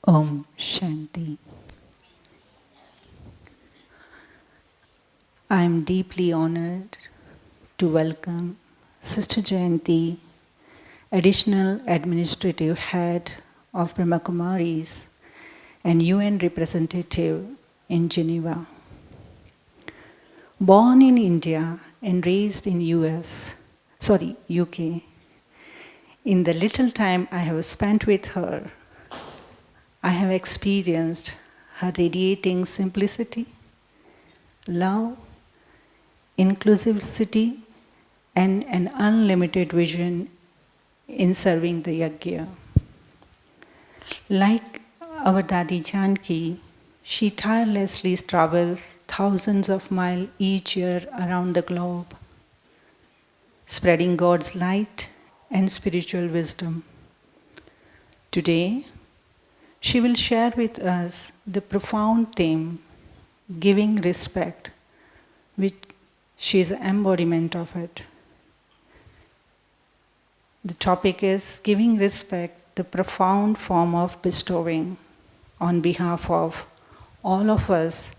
Om Shanti. I am deeply honored to welcome Sister Jayanti, Additional Administrative Head of Brahma Kumaris and UN representative in Geneva. Born in India and raised in UK, in the little time I have spent with her, I have experienced her radiating simplicity, love, inclusivity, and an unlimited vision in serving the yajna. Like our Dadi Janti, she tirelessly travels thousands of miles each year around the globe, spreading God's light and spiritual wisdom. Today, she will share with us the profound theme, giving respect, which she is an embodiment of it. The topic is giving respect, the profound form of bestowing. On behalf of all of us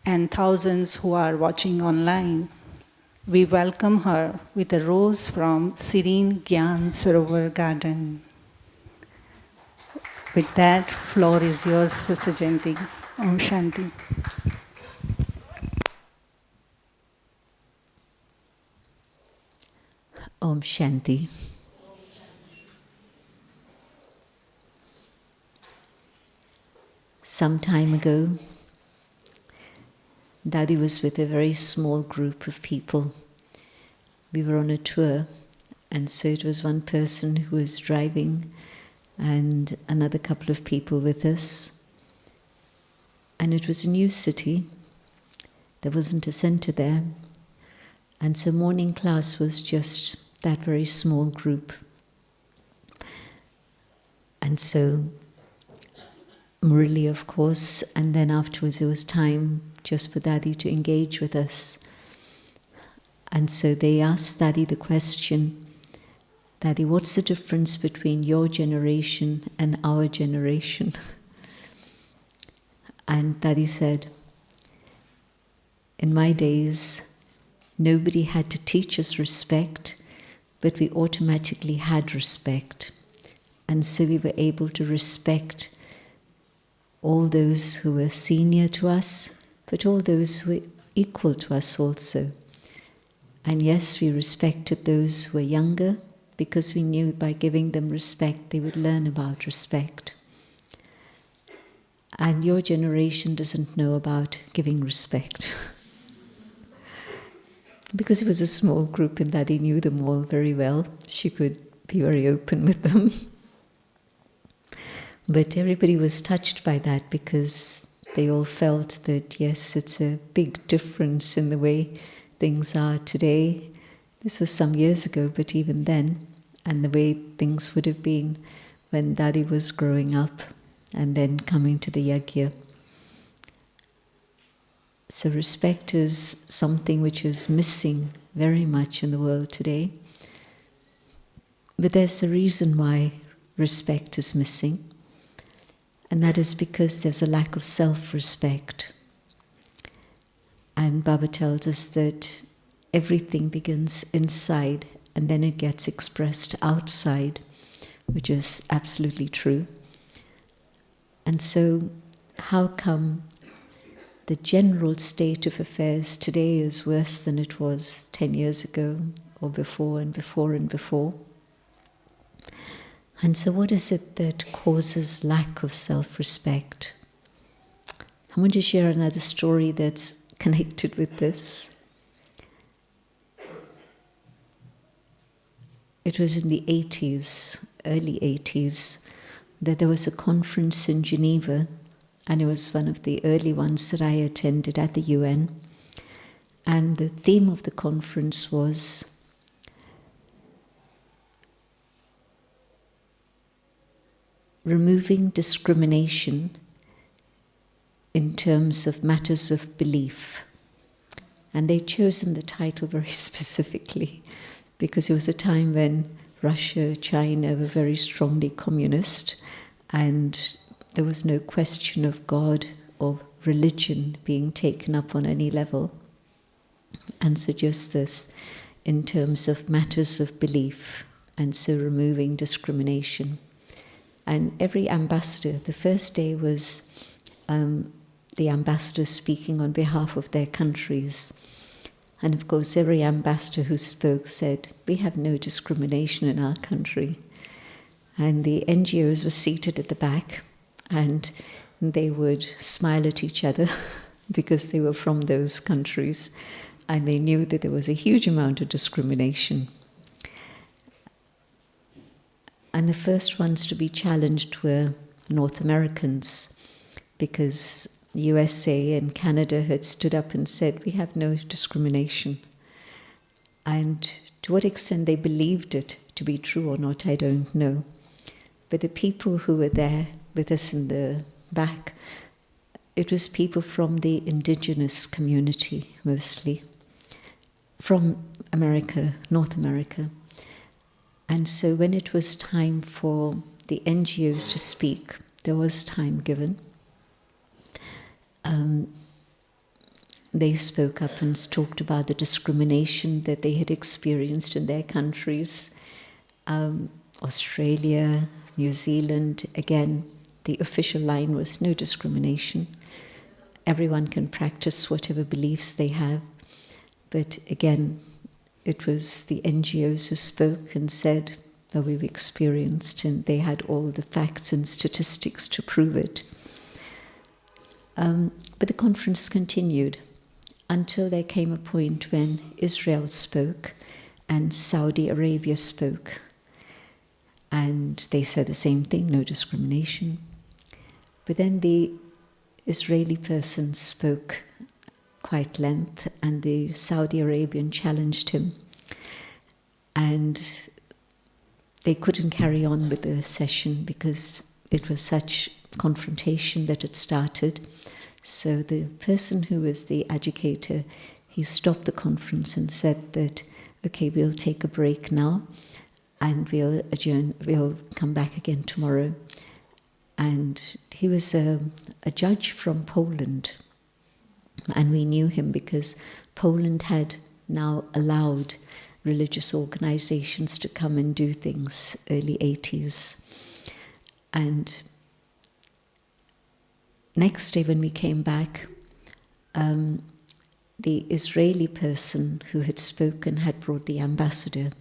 and thousands who are watching online, we welcome her with a rose from serene Gyan Sarovar garden. With that, floor is yours, Sister Janti. Om Shanti. Om Shanti. Some time ago, Dadi was with a very small group of people. We were on a tour, and so it was one person who was driving and another couple of people with us. And it was a new city. There wasn't a center there. And so morning class was just that very small group. And so Murali, of course, and then afterwards there was time just for Dadi to engage with us. And so they asked Dadi the question, Dadi, what's the difference between your generation and our generation? And Dadi said, in my days, nobody had to teach us respect, but we automatically had respect. And so we were able to respect all those who were senior to us, but all those who were equal to us also. And yes, we respected those who were younger, because we knew by giving them respect, they would learn about respect. And your generation doesn't know about giving respect. Because it was a small group and Dadi knew them all very well, she could be very open with them. But everybody was touched by that because they all felt that, yes, it's a big difference in the way things are today. This was some years ago, but even then, and the way things would have been when Dadi was growing up and then coming to the yajna. So respect is something which is missing very much in the world today. But there's a reason why respect is missing, and that is because there's a lack of self-respect. And Baba tells us that everything begins inside and then it gets expressed outside, which is absolutely true. And so, how come the general state of affairs today is worse than it was 10 years ago, or before and before and before? And so what is it that causes lack of self-respect? I want to share another story that's connected with this. It was in the 80s, early 80s, that there was a conference in Geneva, and it was one of the early ones that I attended at the UN. And the theme of the conference was removing discrimination in terms of matters of belief. And they'd chosen the title very specifically because it was a time when Russia, China were very strongly communist, and there was no question of God or religion being taken up on any level. And so just this in terms of matters of belief, and so removing discrimination. And every ambassador, the first day was the ambassadors speaking on behalf of their countries. And of course, every ambassador who spoke said, we have no discrimination in our country. And the NGOs were seated at the back, and they would smile at each other because they were from those countries, and they knew that there was a huge amount of discrimination. And the first ones to be challenged were North Americans, because the USA and Canada had stood up and said, we have no discrimination. And to what extent they believed it to be true or not, I don't know. But the people who were there with us in the back, it was people from the indigenous community, mostly, from America, North America. And so when it was time for the NGOs to speak, there was time given. They spoke up and talked about the discrimination that they had experienced in their countries. Australia, New Zealand, again, the official line was no discrimination. Everyone can practice whatever beliefs they have. But again, it was the NGOs who spoke and said that we've experienced, and they had all the facts and statistics to prove it. But the conference continued until there came a point when Israel spoke and Saudi Arabia spoke. And they said the same thing, no discrimination. But then the Israeli person spoke quite length, and the Saudi Arabian challenged him. And they couldn't carry on with the session because it was such confrontation that had started. So the person who was the agitator, he stopped the conference and said that, okay, we'll take a break now and we'll adjourn, we'll come back again tomorrow. And he was a judge from Poland. And we knew him because Poland had now allowed religious organizations to come and do things, early 80s. And next day when we came back, the Israeli person who had spoken had brought the ambassador.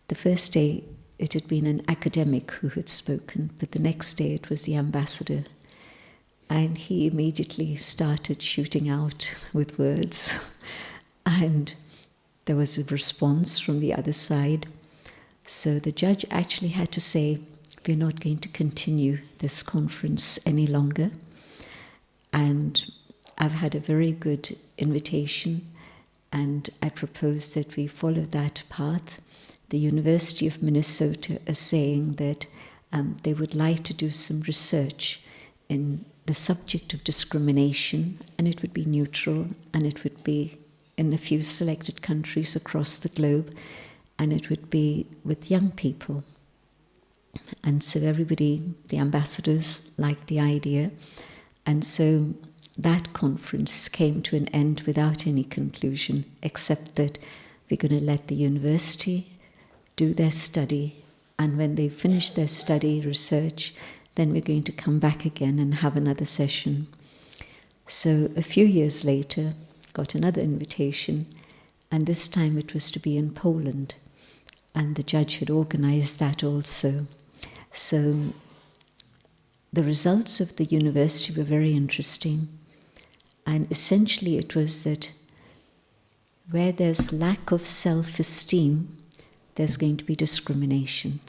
The first day it had been an academic who had spoken, but the next day it was the ambassador. And he immediately started shooting out with words. And there was a response from the other side. So the judge actually had to say, we're not going to continue this conference any longer. And I've had a very good invitation, and I propose that we follow that path. The University of Minnesota is saying that they would like to do some research in the subject of discrimination, and it would be neutral, and it would be in a few selected countries across the globe, and it would be with young people. And so everybody, the ambassadors, liked the idea. And so that conference came to an end without any conclusion, except that we're going to let the university do their study, and when they finish their study, research, then we're going to come back again and have another session. So a few years later, got another invitation, and this time it was to be in Poland, and the judge had organized that also. So the results of the university were very interesting, and essentially it was that where there's lack of self-esteem, there's going to be discrimination.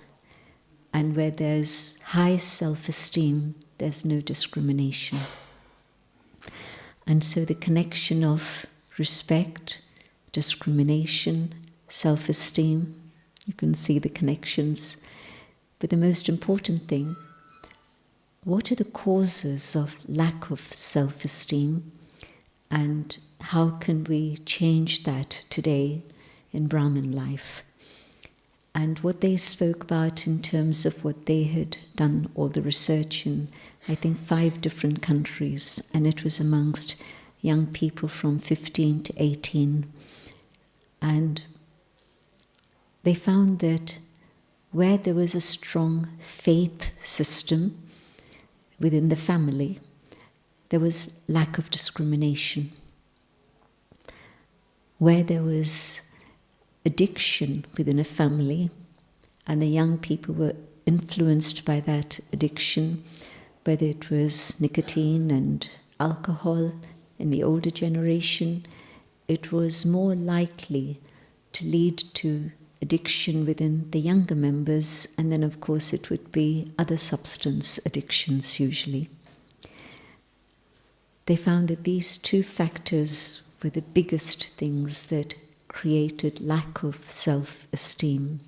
And where there's high self-esteem, there's no discrimination. And so the connection of respect, discrimination, self-esteem, you can see the connections. But the most important thing, what are the causes of lack of self-esteem, and how can we change that today in Brahmin life? And what they spoke about in terms of what they had done all the research in, I think, 5 different countries, and it was amongst young people from 15 to 18. And they found that where there was a strong faith system within the family, there was lack of discrimination. Where there was addiction within a family, and the young people were influenced by that addiction, whether it was nicotine and alcohol in the older generation, it was more likely to lead to addiction within the younger members, and then of course it would be other substance addictions usually. They found that these 2 factors were the biggest things that created lack of self-esteem.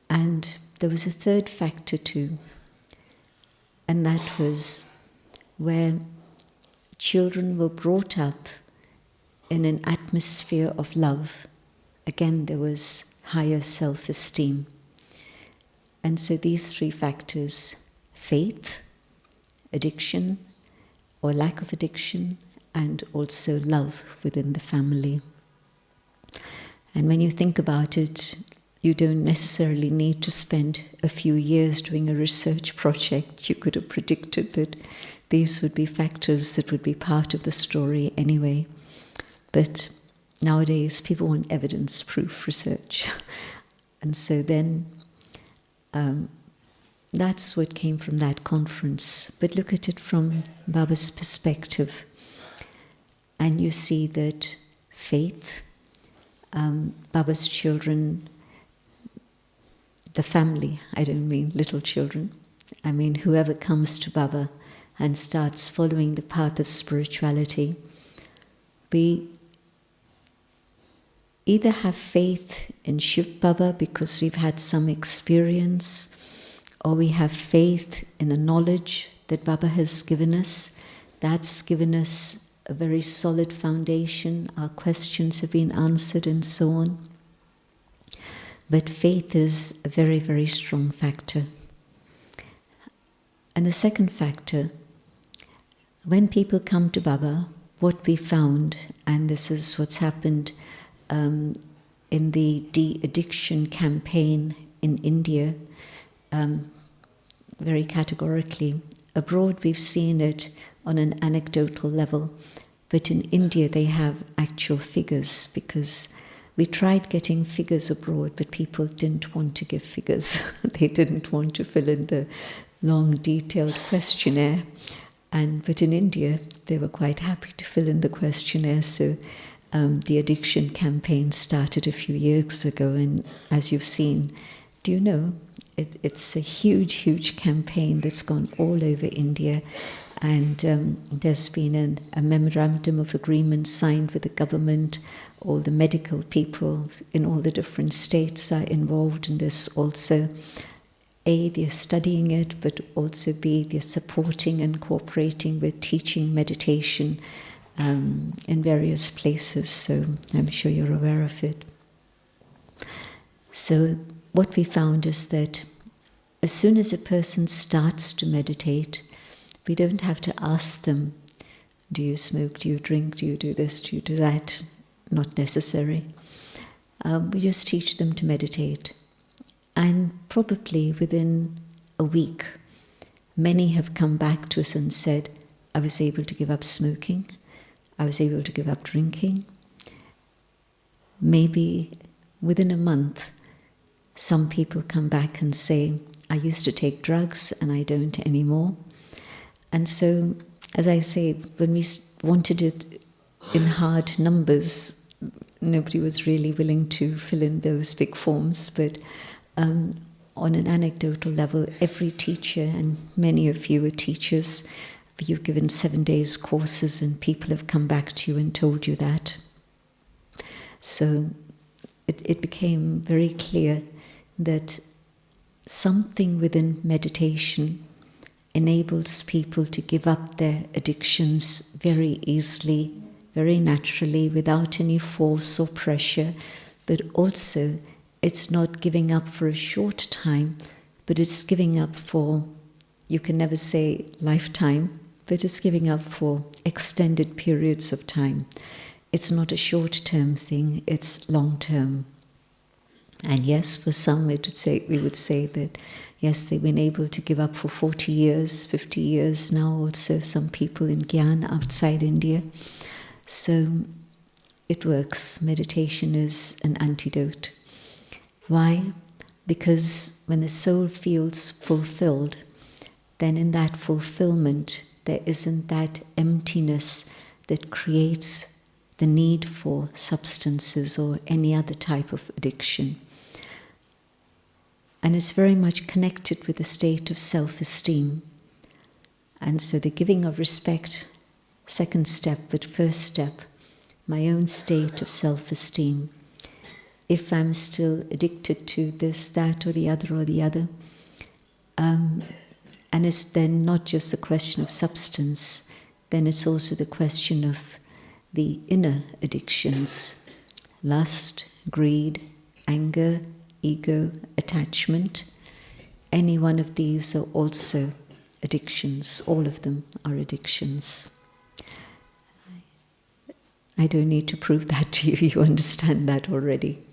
And there was a 3rd factor too, and that was where children were brought up in an atmosphere of love. Again, there was higher self-esteem. And so these 3 factors, faith, addiction or lack of addiction, and also love within the family. And when you think about it, you don't necessarily need to spend a few years doing a research project. You could have predicted that these would be factors that would be part of the story anyway. But nowadays, people want evidence-proof research. And so then, that's what came from that conference. But look at it from Baba's perspective. And you see that faith, Baba's children, the family, I don't mean little children, I mean whoever comes to Baba and starts following the path of spirituality, we either have faith in Shiv Baba because we've had some experience, or we have faith in the knowledge that Baba has given us. That's given us a very solid foundation. Our questions have been answered and so on. But faith is a very, very strong factor. And the second factor, when people come to Baba, what we found, and this is what's happened in the de-addiction campaign in India, very categorically. Abroad we've seen it on an anecdotal level, but in India they have actual figures, because we tried getting figures abroad, but people didn't want to give figures. They didn't want to fill in the long, detailed questionnaire. But in India, they were quite happy to fill in the questionnaire. So the addiction campaign started a few years ago, and as you've seen, do you know, it's a huge, huge campaign that's gone all over India. And there's been a memorandum of agreement signed with the government. All the medical people in all the different states are involved in this also. A, they're studying it, but also B, they're supporting and cooperating with teaching meditation in various places. So I'm sure you're aware of it. So what we found is that as soon as a person starts to meditate, we don't have to ask them, do you smoke, do you drink, do you do this, do you do that? Not necessary. We just teach them to meditate. And probably within a week, many have come back to us and said, I was able to give up smoking, I was able to give up drinking. Maybe within a month, some people come back and say, I used to take drugs and I don't anymore. And so, as I say, when we wanted it in hard numbers, nobody was really willing to fill in those big forms. But on an anecdotal level, every teacher, and many of you are teachers, you've given 7 days courses and people have come back to you and told you that. So it became very clear that something within meditation enables people to give up their addictions very easily, very naturally, without any force or pressure, but also it's not giving up for a short time, but it's giving up for, you can never say lifetime, but it's giving up for extended periods of time. It's not a short-term thing, it's long-term. And yes, for some we would say that, yes, they've been able to give up for 40 years, 50 years now, also some people in Gyan outside India. So it works. Meditation is an antidote. Why? Because when the soul feels fulfilled, then in that fulfillment there isn't that emptiness that creates the need for substances or any other type of addiction. And it's very much connected with the state of self-esteem. And so the giving of respect, second step, but first step, my own state of self-esteem. If I'm still addicted to this, that, or the other, and it's then not just a question of substance, then it's also the question of the inner addictions: lust, greed, anger, ego, attachment. Any one of these are also addictions. All of them are addictions. I don't need to prove that to you. You understand that already.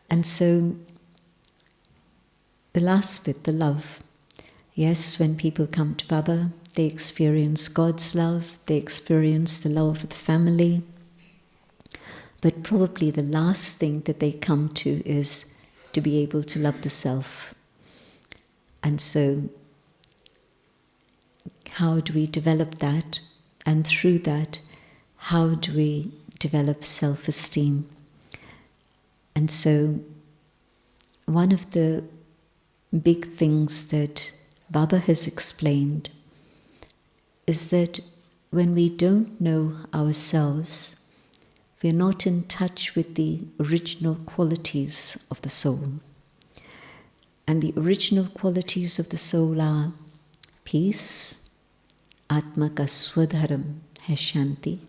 And so, the last bit, the love. Yes, when people come to Baba, they experience God's love, they experience the love of the family. But probably the last thing that they come to is to be able to love the self. And so, how do we develop that? And through that, how do we develop self-esteem? And so, one of the big things that Baba has explained is that when we don't know ourselves, we're not in touch with the original qualities of the soul. And the original qualities of the soul are peace, Atmaka Swadharam has Janti.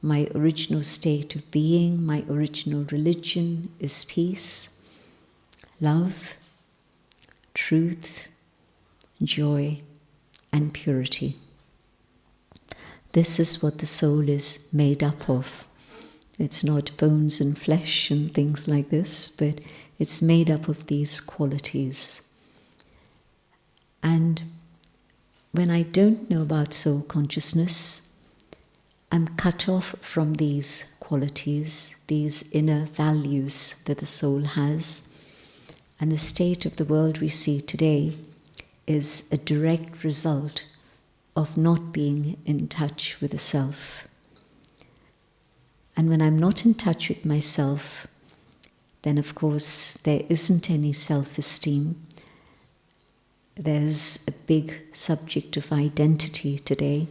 My original state of being, my original religion is peace, love, truth, joy, and purity. This is what the soul is made up of. It's not bones and flesh and things like this, but it's made up of these qualities. And when I don't know about soul consciousness, I'm cut off from these qualities, these inner values that the soul has. And the state of the world we see today is a direct result of not being in touch with the self. And when I'm not in touch with myself, then of course there isn't any self-esteem. There's a big subject of identity today,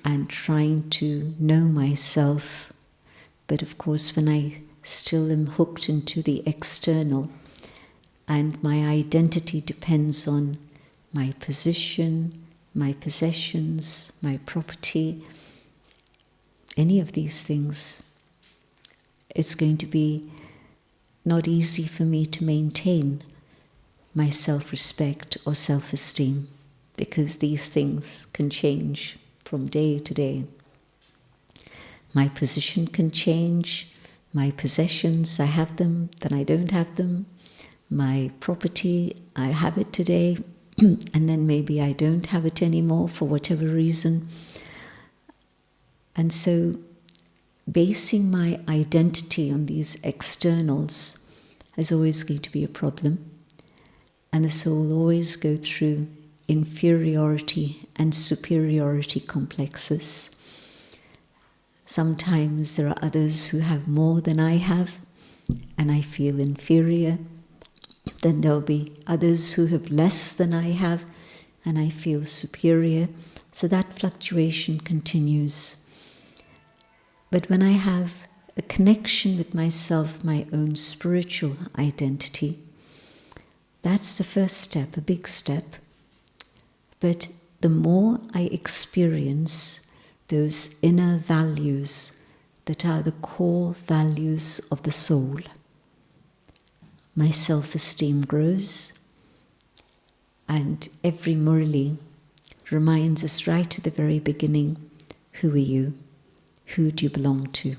and trying to know myself. But of course, when I still am hooked into the external, and my identity depends on my position, my possessions, my property, any of these things, it's going to be not easy for me to maintain my self-respect or self-esteem, because these things can change from day to day. My position can change, my possessions, I have them, then I don't have them. My property, I have it today, and then maybe I don't have it anymore for whatever reason. And so, basing my identity on these externals is always going to be a problem. And the soul will always go through inferiority and superiority complexes. Sometimes there are others who have more than I have, and I feel inferior. Then there'll be others who have less than I have, and I feel superior. So that fluctuation continues. But when I have a connection with myself, my own spiritual identity, that's the first step, a big step. But the more I experience those inner values that are the core values of the soul, my self-esteem grows, and every Murli reminds us right at the very beginning, who are you? Who do you belong to?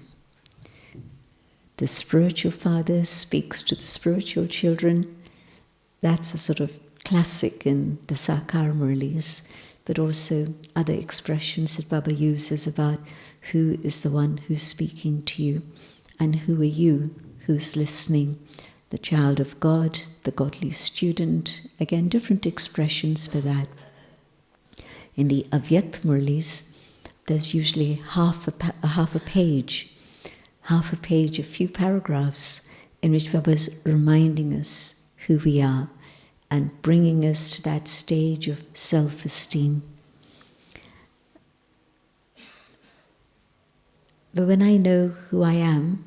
The spiritual father speaks to the spiritual children. That's a sort of classic in the Sakar Murlis, but also other expressions that Baba uses about who is the one who's speaking to you, and who are you who's listening. The child of God, the godly student, again different expressions for that. In the Avyakt Murlis, there's usually half a page, a few paragraphs, in which Baba's reminding us who we are and bringing us to that stage of self-esteem. But when I know who I am,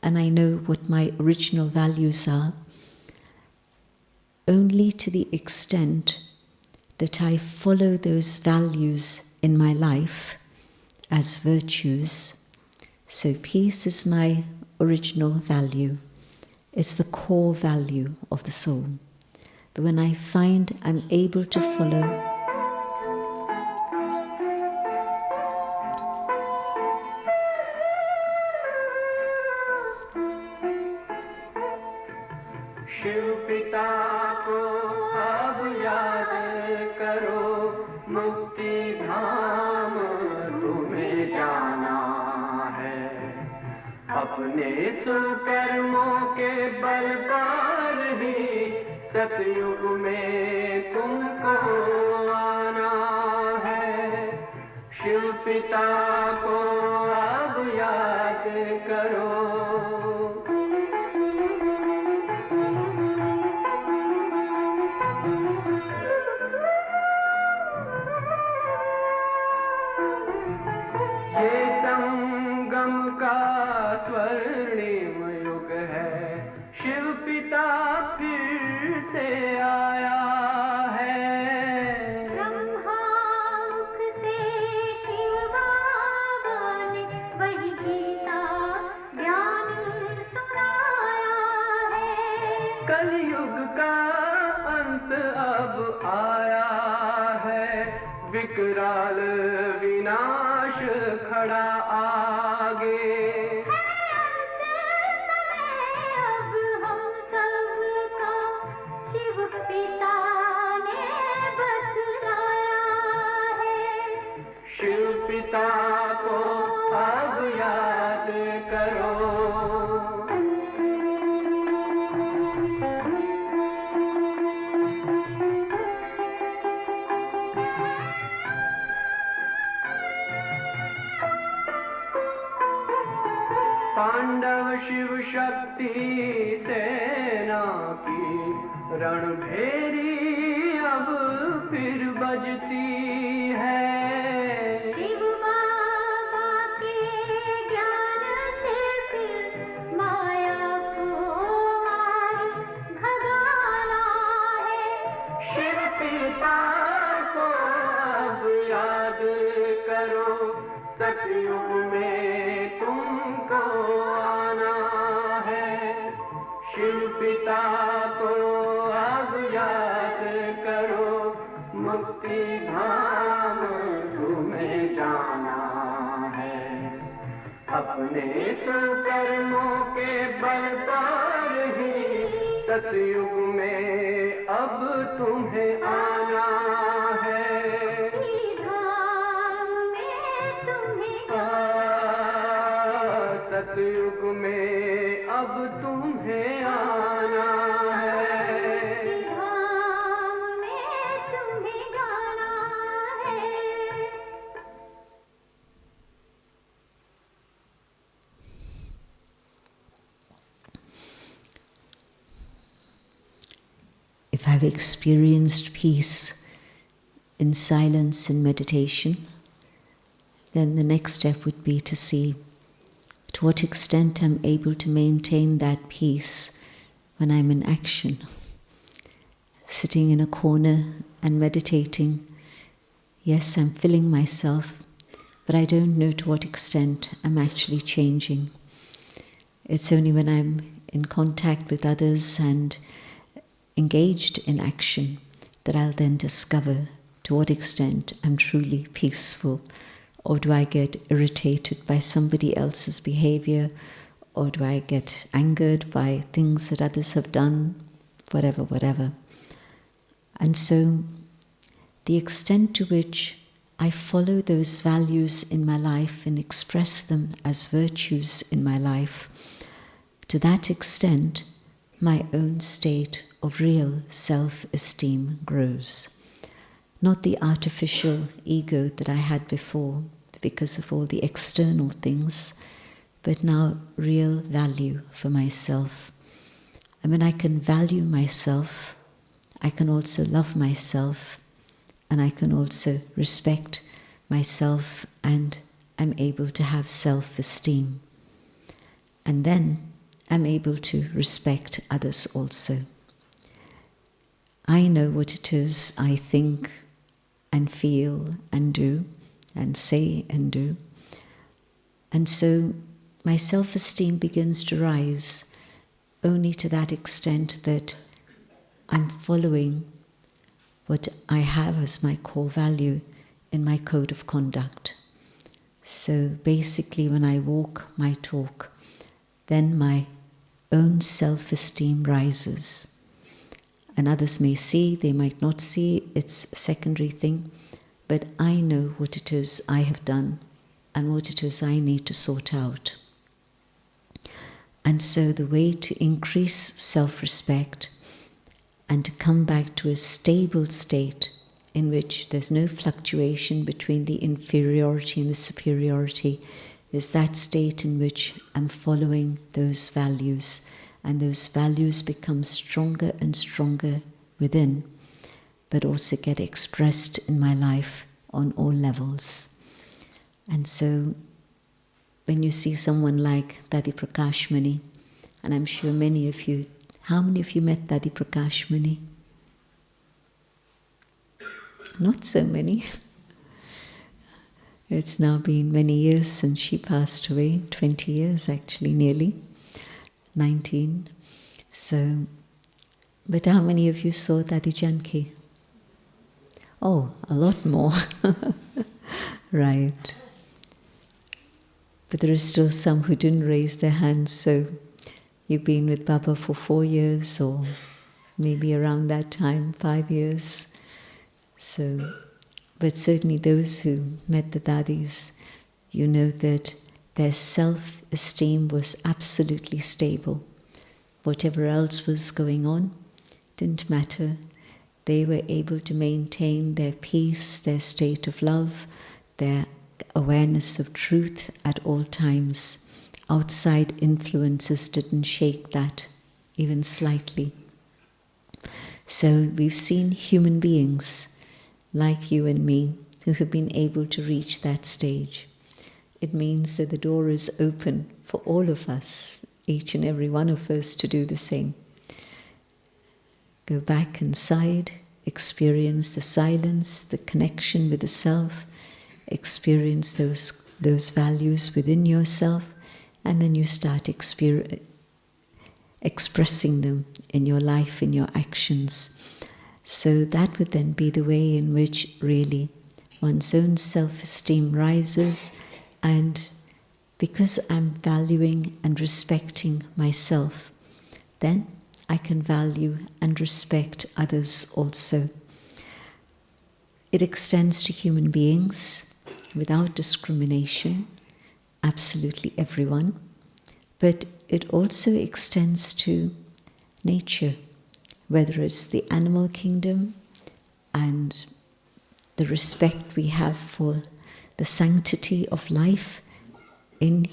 and I know what my original values are, only to the extent that I follow those values in my life as virtues. So peace is my original value. It's the core value of the soul. But when I find I'm able to follow Shiv पिता को अब याद करो, मुक्ति धाम तुम्हें जाना है। अपने सुकर्मों के बल पर ही सतयुग में तुमको आना है। शिव पिता को अब याद करो। स्वर्णिम युग है, शिव पिता फिर से आया है। ब्रह्मामुख से शिव बाबा ने वही गीता ज्ञान सुनाया है। कलयुग का अंत अब आया है, विकराल विनाश खड़ा आगे। पिता को अब याद करो। पांडव शिव शक्ति सेना की रणभेरी अब फिर बजती है। सतयुग में तुमको आना है। शिव पिता को अब याद करो, मुक्ति धाम तुम्हें जाना है। अपने सुकर्मों के बल पर ही सतयुग में अब तुम्हें आना है। सतयुग में अब तुम्हें आना है। धाम में तुम्हें जाना है। If I've experienced peace in silence and meditation, then the next step would be to see to what extent I'm able to maintain that peace when I'm in action. Sitting in a corner and meditating, yes, I'm filling myself, but I don't know to what extent I'm actually changing. It's only when I'm in contact with others and engaged in action, that I'll then discover to what extent I'm truly peaceful, or do I get irritated by somebody else's behavior, or do I get angered by things that others have done, whatever. And so the extent to which I follow those values in my life and express them as virtues in my life, to that extent my own state of real self-esteem grows. Not the artificial ego that I had before because of all the external things, but now real value for myself. And when I can value myself, I can also love myself, and I can also respect myself, and I'm able to have self-esteem. And then I'm able to respect others also. I know what it is I think and feel and do and say and do. And so my self-esteem begins to rise only to that extent that I'm following what I have as my core value in my code of conduct. So basically when I walk my talk, then my own self-esteem rises. And others may see, they might not see, it's a secondary thing, but I know what it is I have done and what it is I need to sort out. And so the way to increase self-respect and to come back to a stable state in which there's no fluctuation between the inferiority and the superiority is that state in which I'm following those values, and those values become stronger and stronger within, but also get expressed in my life on all levels. And so when you see someone like Dadi Prakash Mani, and I'm sure many of you, how many of you met Dadi Prakash Mani? Not so many. It's now been many years since she passed away, 20 years actually, nearly, 19. So, but how many of you saw Dadi Janki? Oh, a lot more. Right. But there are still some who didn't raise their hands, so you've been with Baba for 4 years, or maybe around that time, 5 years. So, but certainly those who met the Dadis, you know that their self-esteem was absolutely stable. Whatever else was going on didn't matter. They were able to maintain their peace, their state of love, their awareness of truth at all times. Outside influences didn't shake that even slightly. So we've seen human beings like you and me who have been able to reach that stage. It means that the door is open for all of us, each and every one of us, to do the same. Go back inside, experience the silence, the connection with the self, experience those values within yourself, and then you start expressing them in your life, in your actions. So that would then be the way in which really one's own self-esteem rises, and because I'm valuing and respecting myself, then I can value and respect others also. It extends to human beings without discrimination, absolutely everyone, but it also extends to nature, whether it's the animal kingdom and the respect we have for the sanctity of life in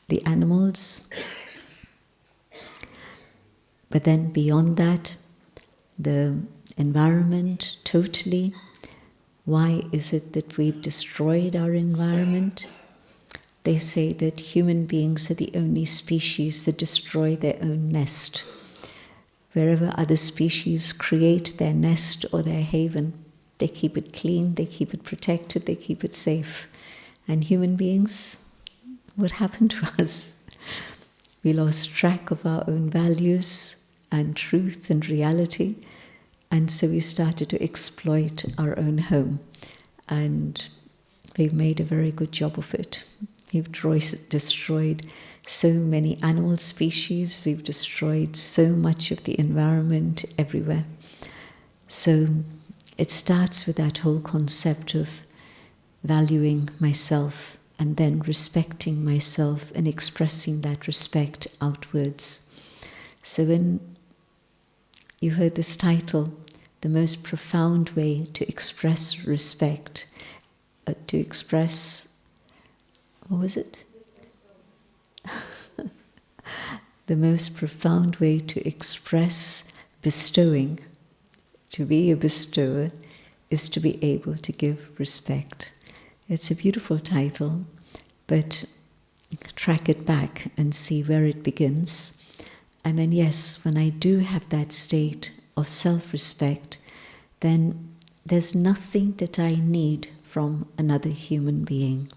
the animals. But then beyond that, the environment totally. Why is it that we've destroyed our environment? They say that human beings are the only species that destroy their own nest. Wherever other species create their nest or their haven, they keep it clean, they keep it protected, they keep it safe. And human beings, what happened to us? we lost track of our own values and truth and reality, and so we started to exploit our own home. And we've made a very good job of it. We've destroyed so many animal species, we've destroyed so much of the environment everywhere. So it starts with that whole concept of valuing myself and then respecting myself and expressing that respect outwards. So when you heard this title, the most profound way to express respect, to express, what was it? The most profound way to express bestowing, to be a bestower, is to be able to give respect. It's a beautiful title, but track it back and see where it begins. And then yes, when I do have that state of self-respect, then there's nothing that I need from another human being.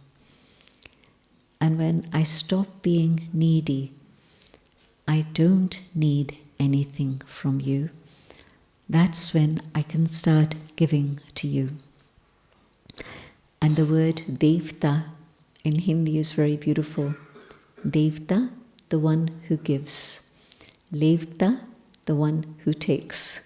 And when I stop being needy, I don't need anything from you, that's when I can start giving to you. And the word Devta in Hindi is very beautiful. Devta, the one who gives. Levta, the one who takes.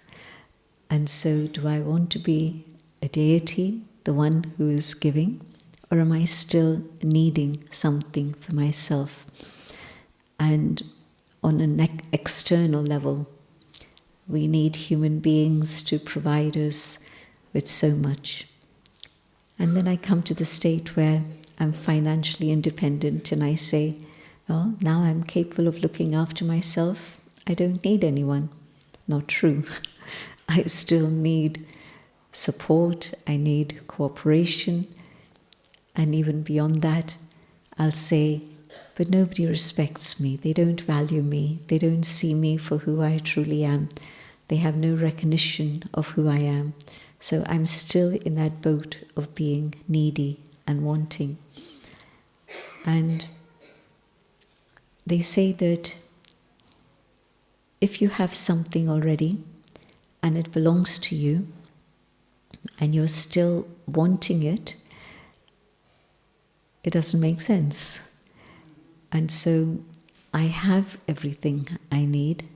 And so, do I want to be a deity, the one who is giving, or am I still needing something for myself? And on an external level, we need human beings to provide us with so much. And then I come to the state where I'm financially independent and I say, well, now I'm capable of looking after myself. I don't need anyone. Not true. I still need support, I need cooperation, and even beyond that, I'll say, but nobody respects me, they don't value me, they don't see me for who I truly am, they have no recognition of who I am, so I'm still in that boat of being needy and wanting. And they say that if you have something already and it belongs to you and you're still wanting it, it doesn't make sense. And so I have everything I need,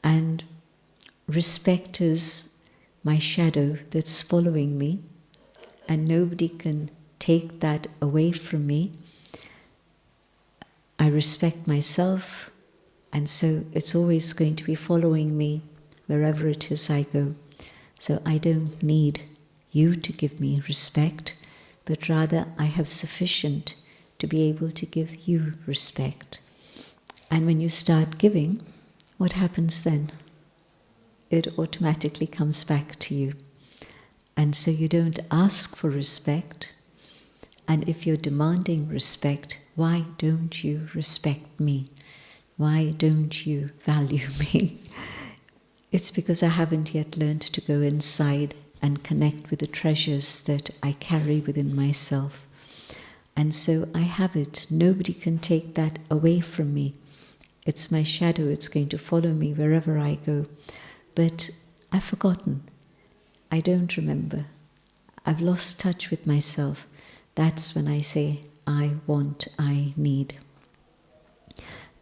and respect is my shadow that's following me, and nobody can take that away from me. I respect myself, and so it's always going to be following me wherever it is I go. So I don't need you to give me respect, but rather I have sufficient to be able to give you respect. And when you start giving, what happens then? It automatically comes back to you. And so you don't ask for respect. And if you're demanding respect, why don't you respect me? Why don't you value me? It's because I haven't yet learned to go inside and connect with the treasures that I carry within myself. And so I have it. Nobody can take that away from me. It's my shadow. It's going to follow me wherever I go. But I've forgotten. I don't remember. I've lost touch with myself. That's when I say, I want, I need.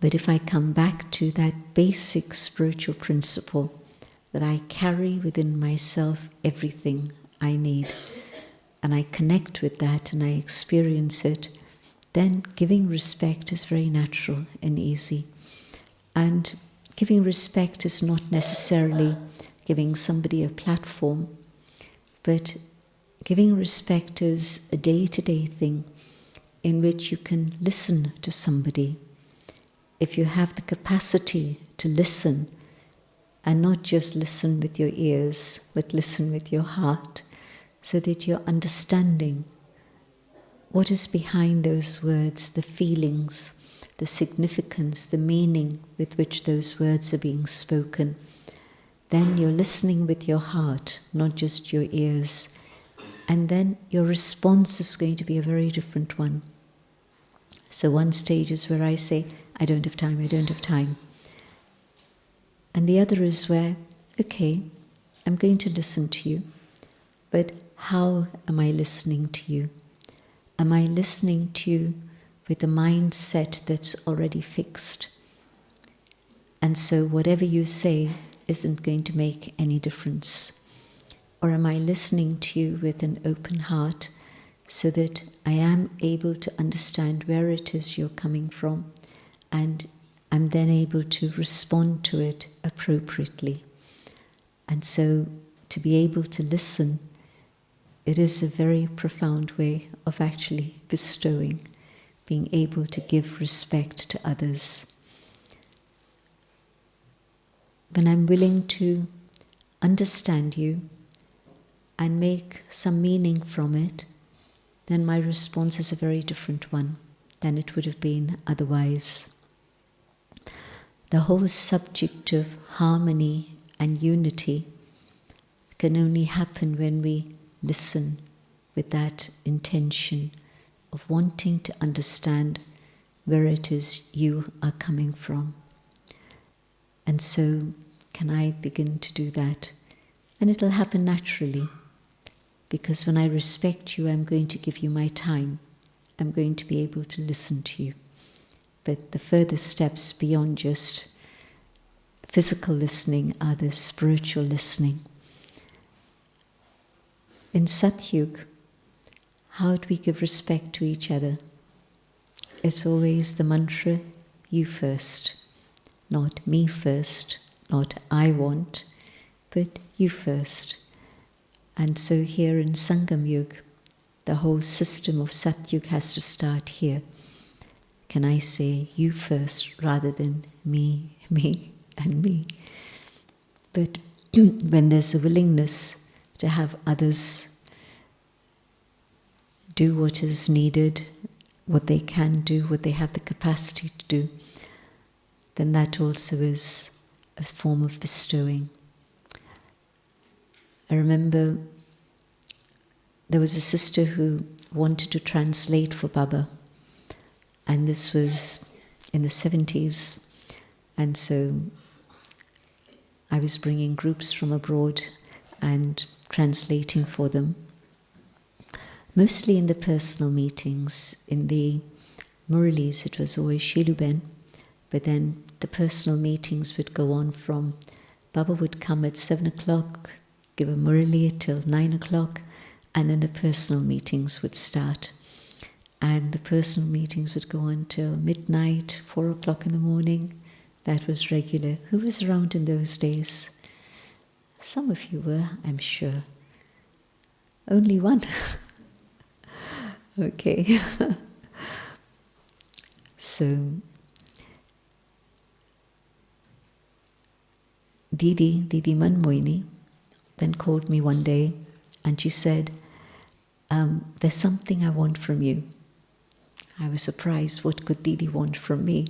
But if I come back to that basic spiritual principle that I carry within myself everything I need, and I connect with that and I experience it, then giving respect is very natural and easy. And giving respect is not necessarily giving somebody a platform, but giving respect is a day-to-day thing in which you can listen to somebody. If you have the capacity to listen, and not just listen with your ears, but listen with your heart, so that you're understanding what is behind those words, the feelings, the significance, the meaning with which those words are being spoken. Then you're listening with your heart, not just your ears. And then your response is going to be a very different one. So one stage is where I say, I don't have time, I don't have time. And the other is where, okay, I'm going to listen to you, but how am I listening to you? Am I listening to you with a mindset that's already fixed? And so whatever you say isn't going to make any difference. Or am I listening to you with an open heart so that I am able to understand where it is you're coming from, and I'm then able to respond to it appropriately. And so to be able to listen, it is a very profound way of actually bestowing, being able to give respect to others. When I'm willing to understand you and make some meaning from it, then my response is a very different one than it would have been otherwise. The whole subject of harmony and unity can only happen when we listen with that intention of wanting to understand where it is you are coming from. And so, can I begin to do that? And it'll happen naturally, because when I respect you, I'm going to give you my time. I'm going to be able to listen to you. But the further steps beyond just physical listening are the spiritual listening. In Satyug, how do we give respect to each other? It's always the mantra, you first. Not me first, not I want, but you first. And so here in Sangam Yuga, the whole system of Satyug has to start here. Can I say you first rather than me, me, and me? But when there's a willingness to have others do what is needed, what they can do, what they have the capacity to do, then that also is a form of bestowing. I remember there was a sister who wanted to translate for Baba, and this was in the 70s, and so I was bringing groups from abroad and translating for them, mostly in the personal meetings. In the Murlis it was always Shiluben, but then the personal meetings would go on from, Baba would come at 7 o'clock, give a Murli till 9 o'clock, and then the personal meetings would start. And the personal meetings would go on till midnight, 4 o'clock in the morning. That was regular. Who was around in those days? Some of you were, I'm sure. Only one? Okay. So, Didi Manmoini then called me one day and she said, there's something I want from you. I was surprised, what could Didi want from me?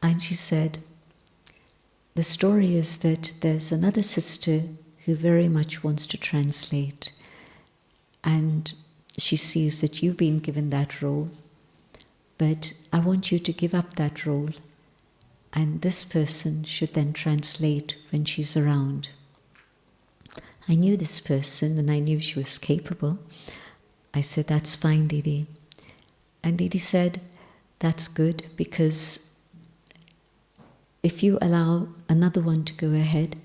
And she said, the story is that there's another sister who very much wants to translate, and she sees that you've been given that role, but I want you to give up that role, and this person should then translate when she's around. I knew this person and I knew she was capable. I said, that's fine, Didi. And Didi said, that's good, because if you allow another one to go ahead,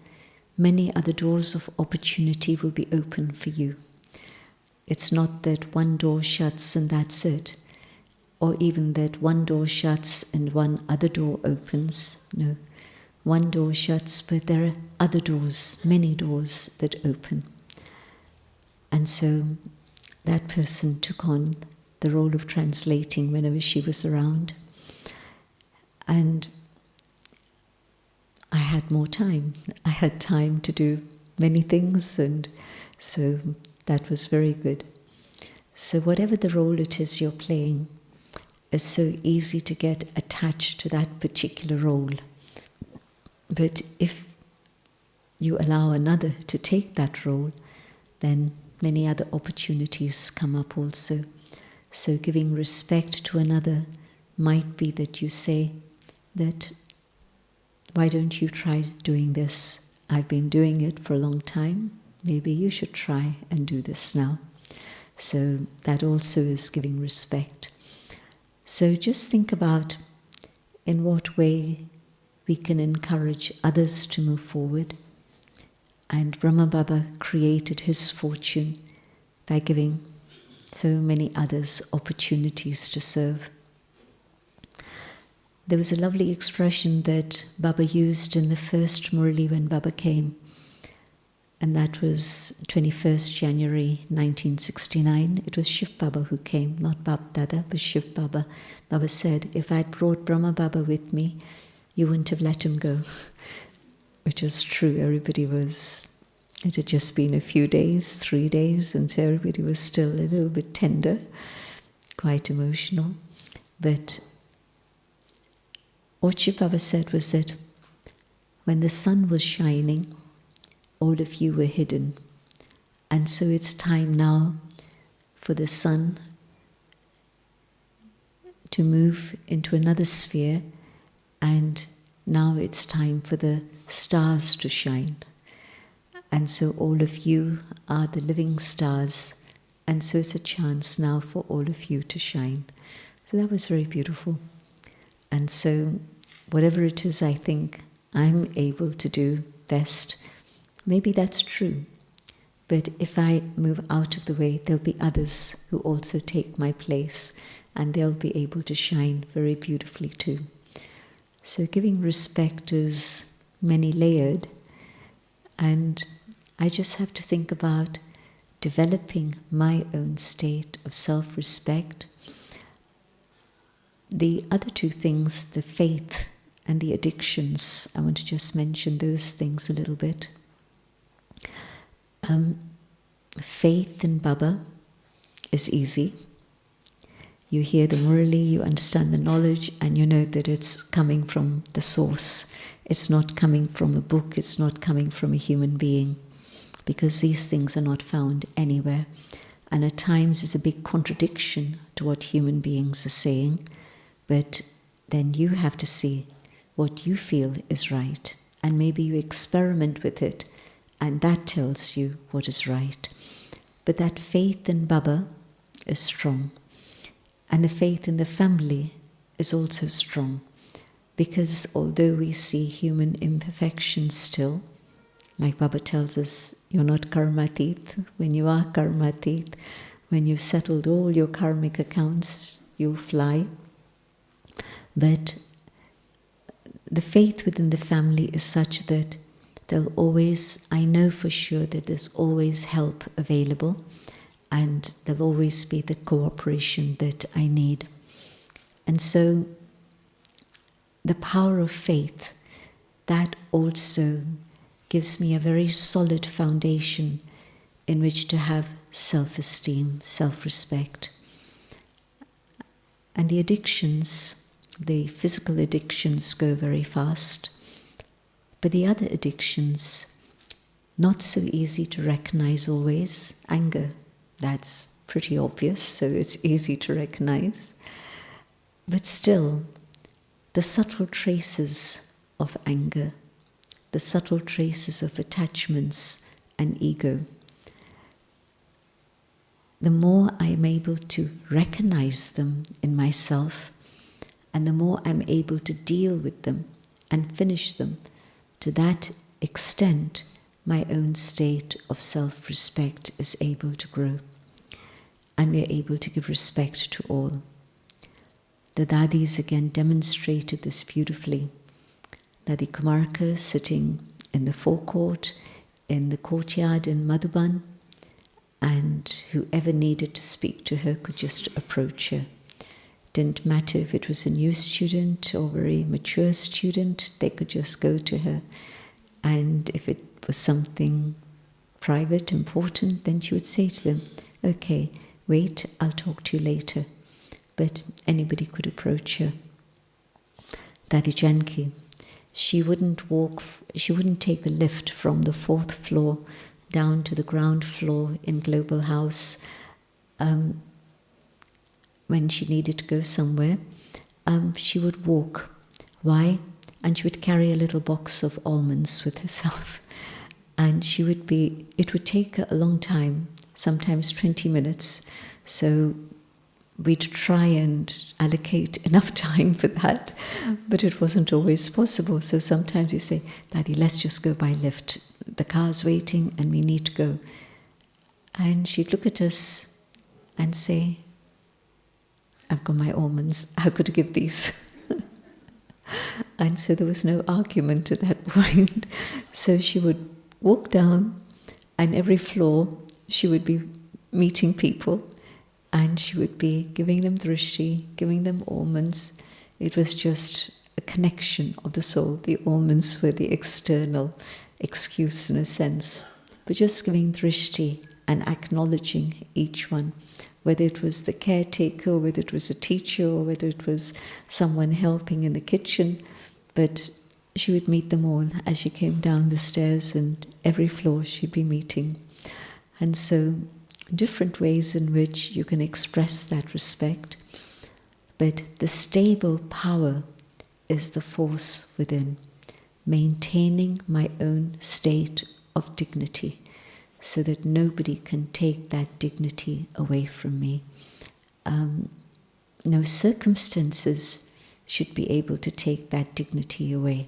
many other doors of opportunity will be open for you. It's not that one door shuts and that's it, or even that one door shuts and one other door opens. No, one door shuts, but there are other doors, many doors that open. And so that person took on the role of translating whenever she was around. And I had more time. I had time to do many things, and so that was very good. So whatever the role it is you're playing, it's so easy to get attached to that particular role. But if you allow another to take that role, then many other opportunities come up also. So giving respect to another might be that you say that, why don't you try doing this? I've been doing it for a long time. Maybe you should try and do this now. So that also is giving respect. So just think about in what way we can encourage others to move forward. And Brahma Baba created his fortune by giving so many others opportunities to serve. There was a lovely expression that Baba used in the first Murli when Baba came, and that was 21st January 1969. It was Shiv Baba who came, not Bab Dada, but Shiv Baba. Baba said, if I'd brought Brahma Baba with me, you wouldn't have let him go. Which was true. It had just been a few days, 3 days, and so everybody was still a little bit tender, quite emotional. But what Shiv Baba said was that when the sun was shining, all of you were hidden. And so it's time now for the sun to move into another sphere, and now it's time for the stars to shine. And so all of you are the living stars, and so it's a chance now for all of you to shine. So that was very beautiful. And so whatever it is I think I'm able to do best, maybe that's true. But if I move out of the way, there'll be others who also take my place, and they'll be able to shine very beautifully too. So giving respect is many-layered, and I just have to think about developing my own state of self-respect. The other two things, the faith and the addictions, I want to just mention those things a little bit. Faith in Baba is easy. You hear the Murli, you understand the knowledge, and you know that it's coming from the source. It's not coming from a book, it's not coming from a human being, because these things are not found anywhere. And at times it's a big contradiction to what human beings are saying, but then you have to see what you feel is right, and maybe you experiment with it, and that tells you what is right. But that faith in Baba is strong. And the faith in the family is also strong, because although we see human imperfections still, like Baba tells us, you're not karmatit. When you are karmatit, when you've settled all your karmic accounts, you'll fly. But the faith within the family is such that there'll always, I know for sure that there's always help available, and there'll always be the cooperation that I need. And so the power of faith, that also gives me a very solid foundation in which to have self-esteem, self-respect. And the addictions, the physical addictions go very fast, but the other addictions, not so easy to recognize always. Anger, that's pretty obvious, so it's easy to recognize. But still, the subtle traces of anger, the subtle traces of attachments and ego, the more I'm able to recognize them in myself, and the more I'm able to deal with them and finish them, to that extent, my own state of self-respect is able to grow. And we're able to give respect to all. The Dadis again demonstrated this beautifully. Dadi Kumaris sitting in the forecourt, in the courtyard in Madhuban, and whoever needed to speak to her could just approach her. Didn't matter if it was a new student or very mature student, they could just go to her. And if it was something private, important, then she would say to them, okay, wait, I'll talk to you later. But anybody could approach her. Dadi Janti, she wouldn't take the lift from the 4th floor down to the ground floor in Global House when she needed to go somewhere, she would walk. Why? And she would carry a little box of almonds with herself. And it would take her a long time, sometimes 20 minutes. So we'd try and allocate enough time for that, but it wasn't always possible. So sometimes we say, Daddy, let's just go by lift. The car's waiting and we need to go. And she'd look at us and say, I've got my almonds, how could I give these? And so there was no argument at that point. So she would walk down, and every floor she would be meeting people, and she would be giving them drishti, giving them almonds. It was just a connection of the soul. The almonds were the external excuse in a sense, but just giving drishti and acknowledging each one, whether it was the caretaker, whether it was a teacher, or whether it was someone helping in the kitchen. But she would meet them all as she came down the stairs, and every floor she'd be meeting. And so, different ways in which you can express that respect. But the stable power is the force within, maintaining my own state of dignity, so that nobody can take that dignity away from me. No circumstances should be able to take that dignity away,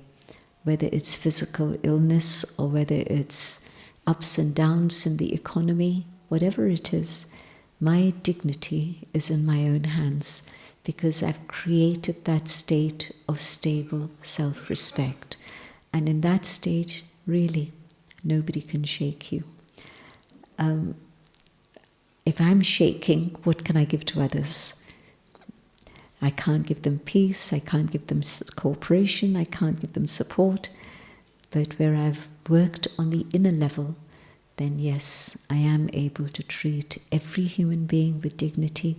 whether it's physical illness or whether it's ups and downs in the economy, whatever it is. My dignity is in my own hands because I've created that state of stable self-respect. And in that state, really, nobody can shake you. If I'm shaking, what can I give to others? I can't give them peace, I can't give them cooperation, I can't give them support. But where I've worked on the inner level, then yes, I am able to treat every human being with dignity,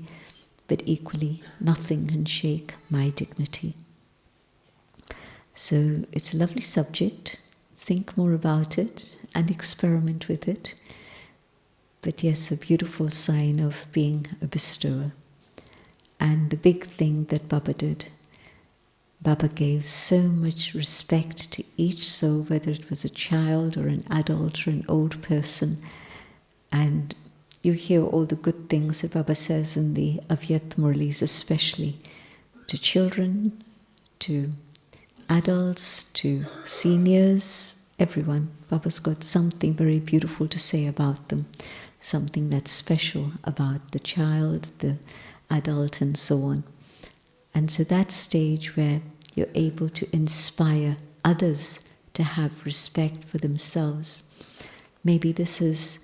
but equally, nothing can shake my dignity. So it's a lovely subject. Think more about it and experiment with it. But yes, a beautiful sign of being a bestower. And the big thing that Baba did, Baba gave so much respect to each soul, whether it was a child or an adult or an old person. And you hear all the good things that Baba says in the Avyakt Murlis, especially to children, to adults, to seniors, everyone. Baba's got something very beautiful to say about them, something that's special about the child, the adult, and so on. And so that stage where you're able to inspire others to have respect for themselves, maybe this is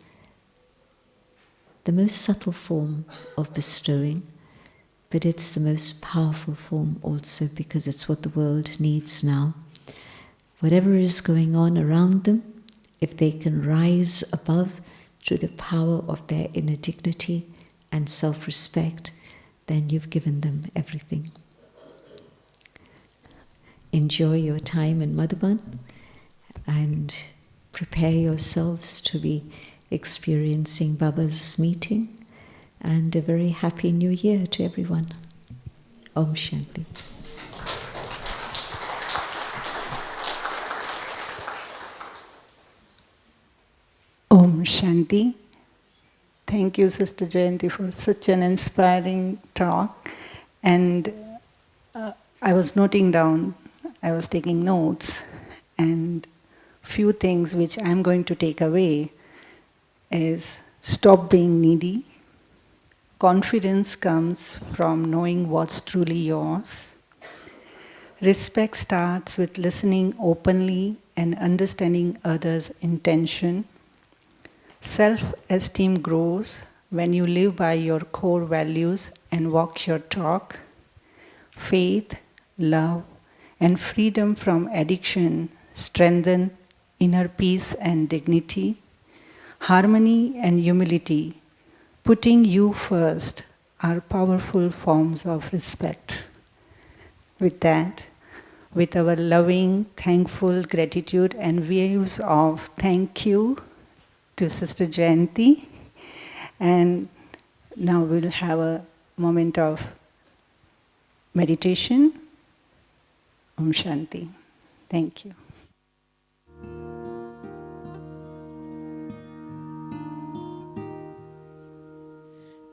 the most subtle form of bestowing, but it's the most powerful form also because it's what the world needs now. Whatever is going on around them, if they can rise above through the power of their inner dignity and self-respect, then you've given them everything. Enjoy your time in Madhuban and prepare yourselves to be experiencing Baba's meeting, and a very happy new year to everyone. Om Shanti. Om Shanti. Thank you, Sister Jayanti, for such an inspiring talk. And I was noting down, I was taking notes, and few things which I'm going to take away is stop being needy. Confidence comes from knowing what's truly yours. Respect starts with listening openly and understanding others' intention. Self-esteem grows when you live by your core values and walk your talk. Faith, love, and freedom from addiction strengthen inner peace and dignity. Harmony and humility, putting you first, are powerful forms of respect. With that, with our loving, thankful gratitude and waves of thank you to Sister Janti, and now we'll have a moment of meditation. Om Shanti. Thank you.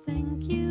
Thank you.